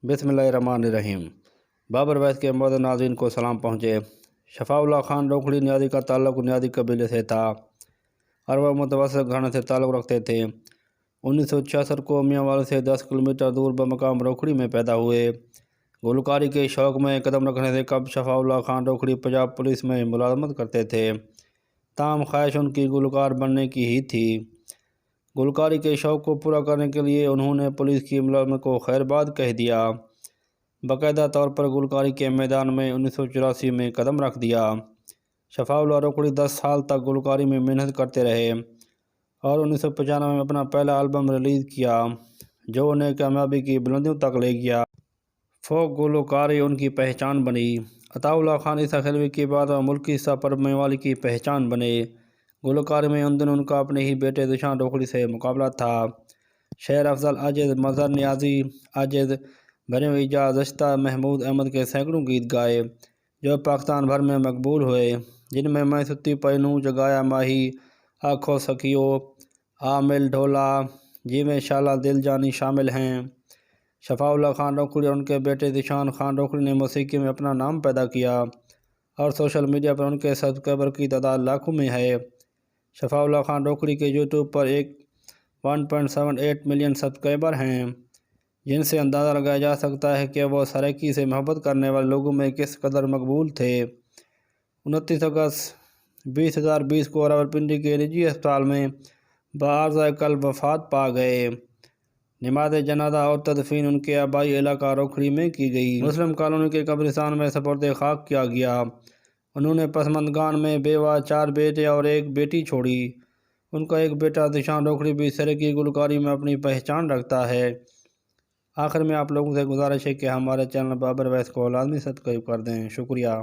بسم اللہ الرحمن الرحیم۔ بابر ویس کے معزز ناظرین کو سلام پہنچے۔ شفاء اللہ خان روکھڑی نیازی کا تعلق نیازی قبیلے سے تھا اور وہ متوسط گھرانے سے تعلق رکھتے تھے۔ 1966 کو میاں والد سے 10 کلومیٹر دور بمقام روکھڑی میں پیدا ہوئے۔ گلوکاری کے شوق میں قدم رکھنے سے قبل شفاء اللہ خان روکھڑی پنجاب پولیس میں ملازمت کرتے تھے، تاہم خواہش ان کی گلوکار بننے کی ہی تھی۔ گلوکاری کے شوق کو پورا کرنے کے لیے انہوں نے پولیس کی ملازمت کو خیر باد کہہ دیا۔ باقاعدہ طور پر گلوکاری کے میدان میں 1984 میں قدم رکھ دیا۔ شفاء اللہ روکھڑی 10 سال تک گلوکاری میں محنت کرتے رہے اور 1995 میں اپنا پہلا البم ریلیز کیا جو انہیں کامیابی کی بلندیوں تک لے گیا۔ فوک گلوکاری ان کی پہچان بنی۔ عطاء اللہ خان عیسیٰ خیلوی کے بعد ملکی سطح پر میوالی کی پہچان بنے۔ گلوکاری میں ان دنوں ان کا اپنے ہی بیٹے ذیشان روکھڑی سے مقابلہ تھا۔ شعر افضل، عاجز، مظہر نیازی، عاجز، بھریں اعجاز، رشتہ، محمود احمد کے سینکڑوں گیت گائے جو پاکستان بھر میں مقبول ہوئے، جن میں ستی پئی نوں جگایا ماہی، آکھو سکھیو، آ مل ڈھولا، جی میں شالا دل جانی شامل ہیں۔ شفاء اللہ خان روکھڑی اور ان کے بیٹے ذیشان خان روکھڑی نے موسیقی میں اپنا نام پیدا کیا اور سوشل میڈیا پر ان کے سبسکرائبر کی تعداد لاکھوں میں ہے۔ شفاء اللہ خان روکھڑی کے یوٹیوب پر 1.78 ملین سبسکرائبر ہیں، جن سے اندازہ لگایا جا سکتا ہے کہ وہ سرائیکی سے محبت کرنے والے لوگوں میں کس قدر مقبول تھے۔ 29 اگست 2020 کو راولپنڈی کے نجی اسپتال میں بعارضہ قلب وفات پا گئے۔ نماز جنازہ اور تدفین ان کے آبائی علاقہ روکھڑی میں کی گئی۔ مسلم کالونی کے قبرستان میں سپرد خاک کیا گیا۔ انہوں نے پسماندگان میں بیوہ، 4 بیٹے اور 1 بیٹی چھوڑی۔ ان کا ایک بیٹا ذیشان روکھڑی بھی سرائیکی گلوکاری میں اپنی پہچان رکھتا ہے۔ آخر میں آپ لوگوں سے گزارش ہے کہ ہمارے چینل بابر ویس کو لازمی سبسکرائب کر دیں۔ شکریہ۔